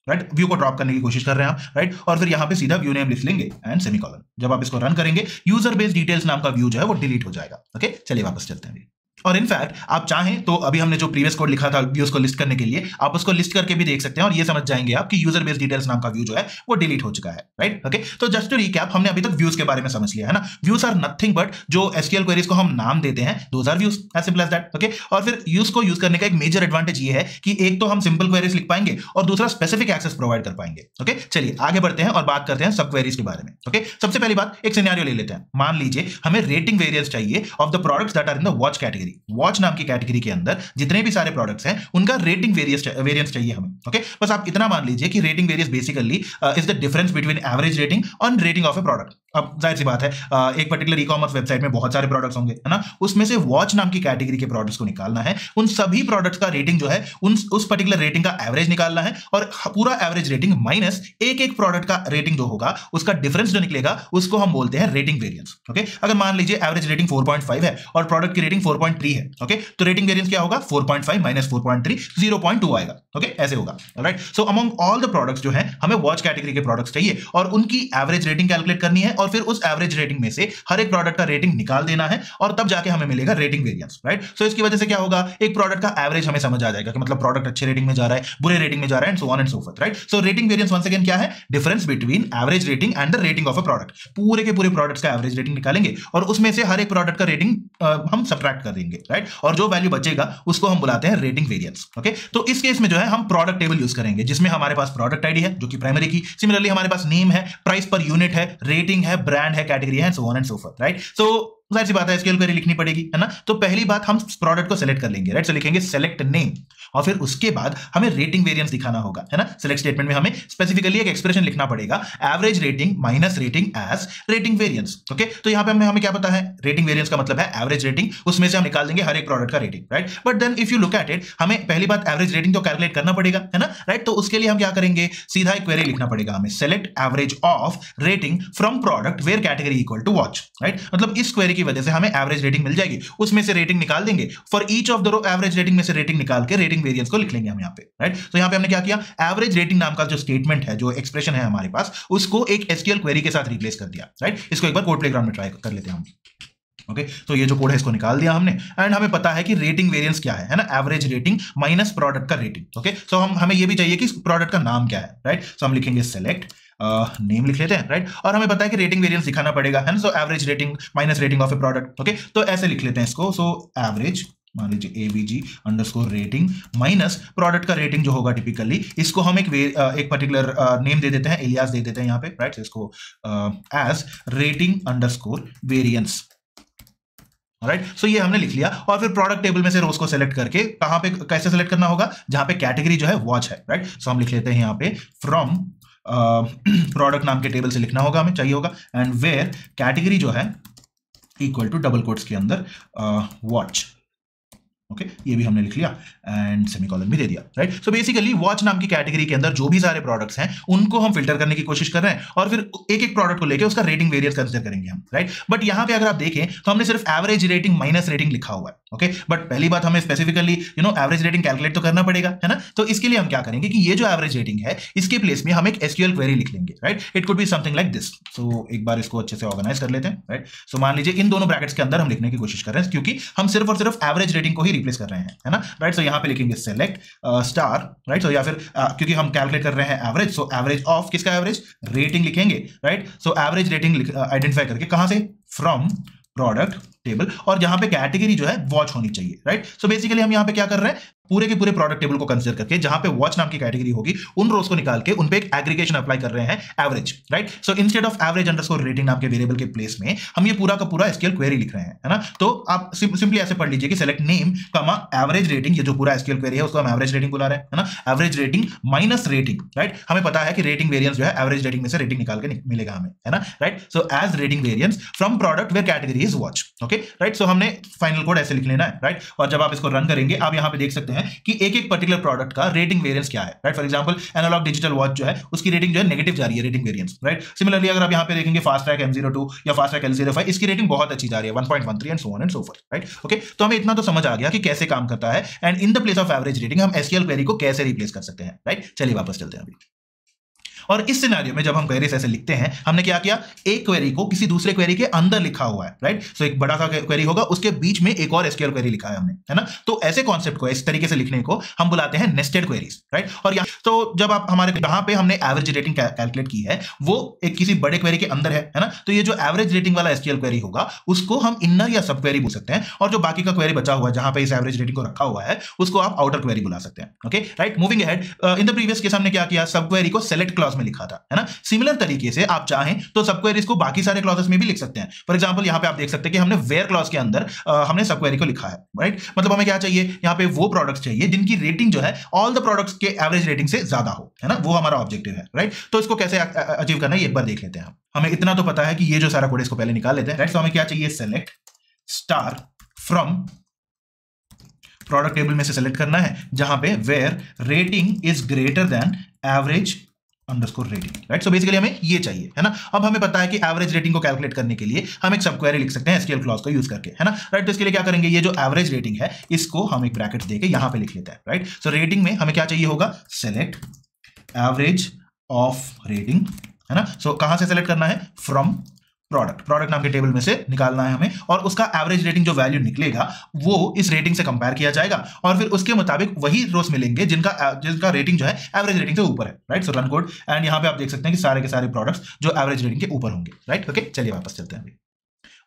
राइट, व्यू को ड्रॉप करने की कोशिश कर रहे हैं आप। राइट, और फिर यहाँ पे सीधा व्यू नेम लिख लेंगे एंड सेमीकोलन। जब आप इसको रन करेंगे यूजर बेस्ड डिटेल्स नाम का व्यू जो है वो डिलीट हो जाएगा। ओके, चलिए वापस चलते हैं। और इनफैक्ट आप चाहें तो अभी हमने जो प्रीवियस कोड लिखा था व्यूज को लिस्ट करने के लिए, आप उसको लिस्ट करके भी देख सकते हैं और ये समझ जाएंगे आप कि यूजर बेस्ड डिटेल्स नाम का व्यू जो है वो डिलीट हो चुका है। राइट, ओके, तो जस्ट टू रिकैप, हमने अभी तक व्यूज के बारे में समझ लिया है ना। व्यूज आर नथिंग बट जो एसक्यूएल क्वेरीज को हम नाम देते हैं, those are views, as simple as that. Okay, और फिर व्यूज को यूज करने का एक मेजर एडवांटेज ये है कि एक तो हम सिंपल क्वेरीज लिख पाएंगे और दूसरा स्पेसिफिक एक्सेस प्रोवाइड कर पाएंगे। ओके, चलिए आगे बढ़ते हैं और बात करते हैं सब क्वेरीज के बारे में। ओके, सबसे पहली बात, एक सिनेरियो ले लेते हैं। मान लीजिए हमें रेटिंग वेरिएंस चाहिए of the products that are in the watch category. Watch नाम की कैटेगरी के अंदर जितने भी सारे प्रोडक्ट्स हैं उनका रेटिंग वेरिएंस चाहिए हमें। ओके, बस आप इतना मान लीजिए कि rating variance basically is the difference between average rating और रेटिंग ऑफ ए प्रोडक्ट। अब जाहिर सी बात है, एक पर्टिकुलर ई कॉमर्स वेबसाइट में बहुत सारे प्रोडक्ट्स होंगे, है ना। उसमें से वॉच नाम की कैटेगरी के प्रोडक्ट्स को निकालना है, उन सभी प्रोडक्ट्स का रेटिंग जो है उस पर्टिकुलर रेटिंग का एवरेज निकालना है और पूरा एवरेज रेटिंग माइनस एक एक प्रोडक्ट का रेटिंग जो होगा उसका डिफरेंस जो निकलेगा उसको हम बोलते हैं रेटिंग वेरिएंस। ओके, अगर मान लीजिए एवरेज रेटिंग 4.5 है और प्रोडक्ट की रेटिंग 4.3 है, ओके, तो रेटिंग वेरिएंस क्या होगा, 4.5 माइनस 4.3 0.2 आएगा। ओके, ऐसे होगा। Right, so among all the products जो है हमें वॉच कैटेगरी के प्रोडक्ट्स चाहिए और उनकी एवरेज रेटिंग कैलकुलेट करनी है और फिर उस एवरेज रेटिंग में से हर एक प्रोडक्ट का रेटिंग निकाल देना है और तब जाके हमें मिलेगा रेटिंग वेरिएंस। राइट, सो इसकी वजह से क्या होगा, एक प्रोडक्ट का एवरेज हमें समझ आ जाएगा कि मतलब प्रोडक्ट अच्छे रेटिंग में जा रहा है, बुरे रेटिंग में जा रहा है, and so on and so forth. Right, so rating variance once again क्या है, difference between average rating and the rating of a product. पूरे के पूरे प्रोडक्ट्स का एवरेज रेटिंग निकालेंगे और उसमें से हर एक प्रोडक्ट का रेटिंग हम सबट्रैक्ट कर देंगे। राइट, और जो वैल्यू बचेगा उसको हम बुलाते हैं रेटिंग वेरिएंस। ओके, तो इस केस में जो है हम प्रोडक्ट टेबल यूज करेंगे जिसमें हमारे पास प्रोडक्ट आईडी है जो कि प्राइमरी की, सिमिलरली हमारे पास नेम है, प्राइस पर यूनिट है, रेटिंग है, ब्रांड है, कैटेगरी है, so on and so forth. Right, so जाहिर सी बात है एसक्यूएल क्वेरी लिखनी पड़ेगी, है ना। तो पहली बात हम प्रोडक्ट को सेलेक्ट कर लेंगे। राइट, सो लिखेंगे सेलेक्ट नेम और फिर उसके बाद हमें रेटिंग वेरिएंस दिखाना होगा, है ना। सेलेक्ट स्टेटमेंट में हमें स्पेसिफिकली एक एक्सप्रेशन लिखना पड़ेगा, average rating minus rating as rating variance. Okay, तो यहां पे हमें क्या पता है, रेटिंग वेरिएंस का मतलब है एवरेज रेटिंग, उसमें से हम निकाल देंगे हर एक प्रोडक्ट का rating. Right, but then if you look at it, हमें पहली बात एवरेज रेटिंग तो कैलकुलेट करना पड़ेगा, है ना। राइट, तो उसके लिए हम क्या करेंगे, सीधा एक क्वेरी लिखना पड़ेगा हमें, select average of rating from product where category equal to watch. Right, मतलब इस क्वेरी की वजह से हमें एवरेज रेटिंग मिल जाएगी, उसमें से रेटिंग निकाल देंगे, for each of the row average rating में से रेटिंग निकाल के रेटिंग वेरिएंस को लिख लेंगे हम यहाँ पे। राइट, तो यहाँ पे हमने क्या किया, एवरेज रेटिंग नाम का जो स्टेटमेंट है, जो एक्सप्रेशन है हमारे पास, उसको एक एसक्यूएल क्वेरी के साथ रिप्लेस कर दिया। राइट, इसको एक बार कोड प्लेग्राउंड में ट्राई कर लेते हैं हम। ओके, तो ये जो कोड है इसको निकाल दिया हमने एंड हमें पता है कि रेटिंग वेरिएंस क्या है ना, एवरेज रेटिंग माइनस प्रोडक्ट का रेटिंग। ओके, सो हमें ये भी चाहिए कि प्रोडक्ट का नाम क्या है। राइट, सो हम लिखेंगे सेलेक्ट नेम लिख लेते हैं। राइट, और हमें पता है कि रेटिंग वेरिएंस दिखाना पड़ेगा, है ना। So average rating minus rating of A product. Okay, तो ऐसे लिख लेते हैं इसको। सो एवरेज मान लीजिए ABG_ रेटिंग माइनस प्रोडक्ट का रेटिंग जो होगा टिपिकली, इसको हम एक पर्टिकुलर नेम दे देते हैं, एलियास दे देते हैं यहाँ पे। राइट, इसको एज रेटिंग_ वेरिएंस। राइट, सो ये हमने लिख लिया और फिर प्रोडक्ट टेबल में से रोज को सेलेक्ट करके कहां पे कैसे सेलेक्ट करना होगा, जहां पे कैटेगरी जो है वॉच है। राइट, सो हम लिख लेते हैं यहाँ पे फ्रॉम प्रोडक्ट नाम के टेबल से लिखना होगा, हमें चाहिए होगा, एंड वेयर कैटेगरी जो है इक्वल टू डबल कोट्स के अंदर वॉच। ओके, ये भी हमने लिख लिया एंड सेमीकोलन भी दे दिया, राइट। सो बेसिकली वॉच नाम की कैटेगरी के अंदर जो भी सारे प्रोडक्ट्स हैं उनको हम फिल्टर करने की कोशिश कर रहे हैं और फिर एक एक प्रोडक्ट को लेके उसका रेटिंग वेरिएंस कंसीडर करेंगे हम, राइट। बट यहां पे अगर आप देखें तो हमने सिर्फ एवरेज रेटिंग माइनस रेटिंग लिखा हुआ है, ओके। बट पहली बात हमें स्पेसिफिकली एवरेज रेटिंग कैलकुलेट तो करना पड़ेगा, है ना। तो इसके लिए हम क्या करेंगे कि ये जो एवरेज रेटिंग है इसके प्लेस में हम एक एसक्यूएल क्वेरी लिख लेंगे, right. It could be something like this. So एक बार इसको अच्छे से ऑर्गेनाइज कर लेते हैं, राइट। सो मान लीजिए इन दोनों ब्रैकेट्स के अंदर हम लिखने की कोशिश कर रहे हैं क्योंकि हम सिर्फ और सिर्फ एवरेज रेटिंग को ही रिप्लेस कर रहे हैं, है ना, राइट। सो यहां पे लिखेंगे सेलेक्ट स्टार, राइट। सो या फिर क्योंकि हम कैलकुलेट कर रहे हैं एवरेज, सो एवरेज ऑफ किसका एवरेज, रेटिंग लिखेंगे, right. So average rating identify करके कहां से, फ्रॉम प्रोडक्ट टेबल, और जहां पे कैटेगरी जो है वॉच होनी चाहिए, राइट। सो बेसिकली हम यहां पे क्या कर रहे हैं, पूरे के पूरे प्रोडक्ट टेबल को कंसीडर करके जहां पे वॉच नाम की कैटेगरी होगी उन रोज को निकाल के उन पे एक एग्रीगेशन अप्लाई कर रहे हैं, average, right. So instead of average underscore rating नाम के वेरिएबल के प्लेस में हम ये पूरा का पूरा एसक्यूएल क्वेरी लिख रहे हैं, है ना। तो आप सिंपली ऐसे पढ़ लीजिए कि सेलेक्ट नेम कमा एवरेज रेटिंग, ये जो पूरा एसक्यूएल क्वेरी है उसको हम एवरेज रेटिंग बुला रहे हैं, है ना। Average rating minus rating, right. हमें पता है कि रेटिंग वेरिएंस जो है एवरेज रेटिंग में से रेटिंग निकाल के मिलेगा हमें, है ना, right. So as rating variance from product where category is watch, okay, right. So हमने फाइनल कोड ऐसे लिख लेना है, राइट। और जब आप इसको रन करेंगे आप यहां पे देख सकते हैं कि एक एक पर्टिकुलर प्रोडक्ट का रेटिंग वेरिएंस क्या है, right. For example analog digital watch जो है उसकी रेटिंग जो है नेगेटिव जा रही है, रेटिंग वेरिएंस, राइट। सिमिलरली अगर आप यहां पे देखेंगे फास्ट ट्रैक M02 या फास्ट ट्रैक L05, इसकी रेटिंग बहुत अच्छी जा रही है 1.13 and so on and so forth, right. Okay, तो हमें इतना तो समझ आ गया कि कैसे काम करता है and in the place of average rating हम एसक्यूएल क्वेरी को कैसे रिप्लेस कर सकते हैं, राइट। चलिए वापस चलते हैं अभी। और इस सिनेरियो में जब हम क्वेरीज ऐसे लिखते हैं, हमने क्या किया, एक क्वेरी को किसी दूसरे क्वेरी के अंदर लिखा हुआ है, राइट। सो एक बड़ा सा क्वेरी होगा उसके बीच में एक और एसक्यूएल क्वेरी लिखा है हमने, है ना। तो ऐसे कॉन्सेप्ट को इस तरीके से लिखने को हम बुलाते हैं नेस्टेड क्वेरीज, राइट। और तो जब आप हमारे यहां पे हमने एवरेज रेटिंग कैलकुलेट की है वो एक किसी बड़े क्वेरी के अंदर है ना। तो ये जो एवरेज रेटिंग वाला एसक्यूएल क्वेरी होगा उसको हम इनर या सब क्वेरी बोल सकते हैं, और जो बाकी का क्वेरी बचा हुआ है जहां पे इस एवरेज रेटिंग को रखा हुआ है उसको आप आउटर क्वेरी बुला सकते हैं, okay, right. Moving ahead, in the previous case हमने क्या किया, सब क्वेरी को सेलेक्ट क्लॉज में लिखा था, है ना। सिमिलर तरीके से आप चाहें तो सब क्वेरीज को बाकी सारे क्लॉजेस में भी लिख सकते हैं। फॉर एग्जांपल यहां पे आप देख सकते हैं कि हमने वेयर क्लॉज के अंदर हमने सब क्वेरी को लिखा है, राइट। मतलब हमें क्या चाहिए, यहां पे वो प्रोडक्ट्स चाहिए जिनकी रेटिंग जो है ऑल द प्रोडक्ट्स के एवरेज रेटिंग से ज्यादा हो, है ना, वो हमारा ऑब्जेक्टिव है, राइट। तो इसको कैसे अचीव करना है ये एक बार देख लेते हैं। हमें इतना तो पता है कि ये जो सारा कोड इसको पहले निकाल लेते हैं, राइट। तो हमें क्या चाहिए, select star from product table में से सेलेक्ट करना है जहां पे where rating is greater than average underscore rating, right. So basically हमें ये चाहिए, है ना। अब हमें पता है कि एवरेज रेटिंग को कैलकुलेट करने के लिए हम एक सब क्वेरी लिख सकते हैं एसक्यूएल क्लॉज को यूज करके, है ना, राइट। तो इसके लिए क्या करेंगे, ये जो एवरेज रेटिंग है इसको हम एक ब्रैकेट देके यहां पे लिख लेते हैं, राइट। सो रेटिंग में हमें क्या चाहिए होगा, सेलेक्ट एवरेज ऑफ रेटिंग, है ना। सो कहां से सेलेक्ट करना है, फ्रॉम प्रोडक्ट नाम के टेबल में से निकालना है हमें, और उसका एवरेज रेटिंग जो वैल्यू निकलेगा वो इस रेटिंग से कंपेयर किया जाएगा और फिर उसके मुताबिक वही रोज मिलेंगे जिनका रेटिंग जो है एवरेज रेटिंग से ऊपर है, right. So run code and यहां पे आप देख सकते हैं कि सारे के सारे प्रोडक्ट्स जो एवरेज रेटिंग के ऊपर होंगे, राइट। ओके, चलिए वापस चलते हैं अभी,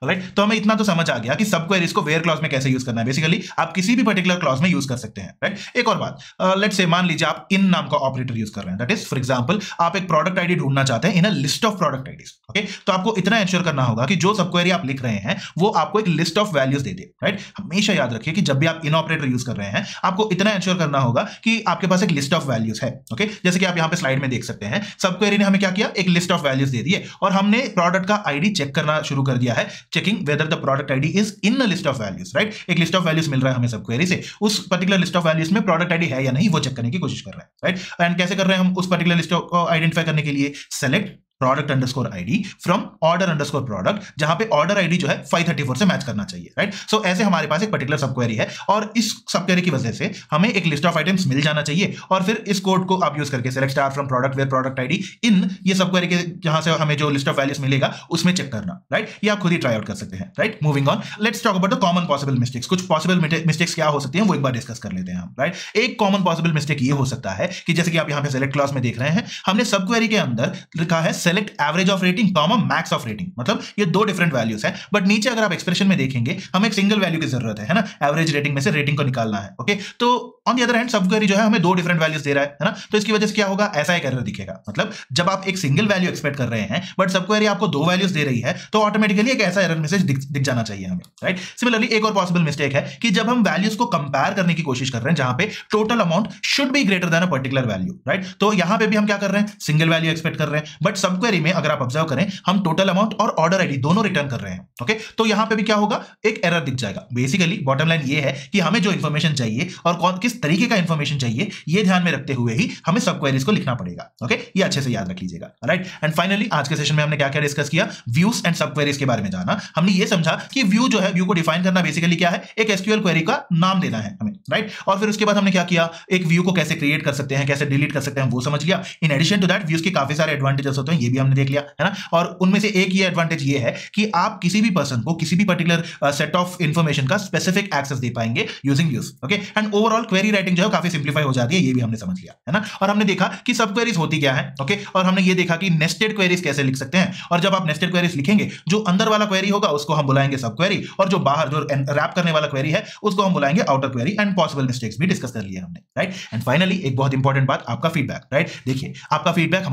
राइट। तो हमें इतना तो समझ आ गया कि सब क्वेरीज को वेयर क्लॉज में कैसे यूज करना है। बेसिकली आप किसी भी पर्टिकुलर क्लॉज में यूज कर सकते हैं, राइट। एक और बात, लेट्स से मान लीजिए आप इन नाम का ऑपरेटर यूज कर रहे हैं, दैट इज फॉर एग्जांपल आप एक प्रोडक्ट आईडी ढूंढना चाहते हैं in a list of product IDs, okay. तो आपको इतना एंश्योर करना होगा कि जो सब क्वेरी आप लिख रहे हैं वो आपको एक list of values they they, right. हमेशा याद रखिए कि जब भी आप इन ऑपरेटर यूज कर रहे हैं आपको इतना एंश्योर करना होगा कि आपके पास एक लिस्ट ऑफ वैल्यूज है, ओके। जैसे कि आप यहां पे स्लाइड में देख सकते हैं सब क्वेरी ने हमें क्या किया, एक लिस्ट ऑफ वैल्यूज दे दिए और हमने प्रोडक्ट का आईडी चेक करना शुरू कर दिया है, checking whether the product ID is in a list of values, right. एक लिस्ट ऑफ वैल्यूज मिल रहा है हमें सब क्वेरी से, उस पर्टिकुलर लिस्ट ऑफ वैल्यूज में प्रोडक्ट आईडी है या नहीं वो चेक करने की कोशिश कर रहे हैं, राइट। एंड कैसे कर रहे हैं हम उस पर्टिकुलर लिस्ट को आइडेंटिफाई करने के लिए, select product underscore ID from order underscore product, जहां पे ऑर्डर आईडी जो है 534 से मैच करना चाहिए, राइट। सो ऐसे हमारे पास एक पर्टिकुलर सब क्वेरी है और इस सब क्वेरी की वजह से हमें एक लिस्ट ऑफ आइटम्स मिल जाना चाहिए और फिर इस कोड को आप यूज करके select star from product where product ID in, ये सब क्वेरी के जहां से हमें जो लिस्ट ऑफ वैल्यूज मिलेगा उसमें चेक करना, राइट। ये आप खुद ही ट्राई आउट कर सकते हैं, right. Moving on, let's talk about the common possible mistakes. कुछ पॉसिबल मिस्टेक्स क्या हो सकती हैं वो एक बार डिस्कस कर लेते हैं हम, राइट। एक कॉमन पॉसिबल मिस्टेक ये हो सकता है कि जैसे कि आप यहां पे सेलेक्ट क्लॉज में देख रहे हैं हमने सब क्वेरी के अंदर लिखा है select average of rating comma max of rating, मतलब ये दो डिफरेंट वैल्यूज है। बट नीचे अगर आप एक्सप्रेशन में देखेंगे हमें एक सिंगल वैल्यू की जरूरत है ना, एवरेज रेटिंग में से रेटिंग को निकालना है, ओके। तो ऑन द अदर हैंड सब क्वेरी जो है हमें दो डिफरेंट वैल्यूज दे रहा है ना, तो इसकी वजह से क्या होगा, ऐसा एक एरर दिखेगा। मतलब जब आप एक सिंगल वैल्यू एक्सपेक्ट कर रहे हैं बट सब क्वेरी आपको दो वैल्यूज दे रही है तो ऑटोमेटिकली एक ऐसा एरर मैसेज दिख जाना चाहिए हमें, राइट। सिमिलरली एक और पॉसिबल मिस्टेक है कि जब हम वैल्यूज को कंपेयर करने की कोशिश कर रहे हैं जहां पे total amount should be greater than a particular value, right. तो यहां पे भी हम क्या कर रहे हैं, सिंगल वैल्यू एक्सपेक्ट कर रहे हैं बट सब सब क्वेरी में अगर आप ऑब्जर्व करें, हम टोटल अमाउंट और ऑर्डर आईडी दोनों रिटर्न कर रहे हैं। ओके, तो यहां पे भी क्या होगा, एक एरर दिख जाएगा। बेसिकली बॉटम लाइन ये है कि हमें जो इंफॉर्मेशन चाहिए और किस तरीके का इंफॉर्मेशन चाहिए, ये ध्यान में रखते हुए ही हमें सब क्वेरीज को लिखना पड़ेगा। ओके, ये अच्छे से याद रख लीजिएगा। राइट, एंड फाइनली आज के सेशन में हमने क्या क्या डिस्कस किया, व्यूज एंड सब क्वेरीज के बारे में जाना। हमने ये समझा कि व्यू जो है, व्यू को डिफाइन करना बेसिकली क्या है, एक एसक्यूएल क्वेरी का नाम देना है हमें। राइट, और फिर उसके बाद हमने क्या किया, एक व्यू को कैसे क्रिएट कर सकते हैं, कैसे डिलीट कर सकते हैं, वो समझ लिया। In addition to that views के काफी सारे एडवांटेजेस होते हैं, ये भी हमने देख लिया, है ना। और उनमें से एक ये एडवांटेज ये है कि आप किसी भी पर्सन को किसी भी पर्टिकुलर सेट ऑफ इंफॉर्मेशन का स्पेसिफिक एक्सेस दे पाएंगे using views. Okay, and overall query writing जो है काफी सिंप्लीफाई हो जाती है, ये भी हमने समझ लिया, है ना। और हमने देखा कि सब क्वेरीज होती क्या है। ओके, और हमने ये देखा कि नेस्टेड क्वेरीज कैसे लिख सकते हैं, और जब आप नेस्टेड क्वेरीज लिखेंगे, जो अंदर वाला क्वेरी होगा उसको हम बुलाएंगे सब क्वेरी, और जो बाहर जो रैप करने वाला क्वेरी है उसको हम बुलाएंगे outer query. And possible mistakes भी डिस्कस कर लिए हमने। राइट, एंड फाइनली एक बहुत इंपॉर्टेंट बात, आपका फीडबैक। राइट, देखिए आपका फीडबैक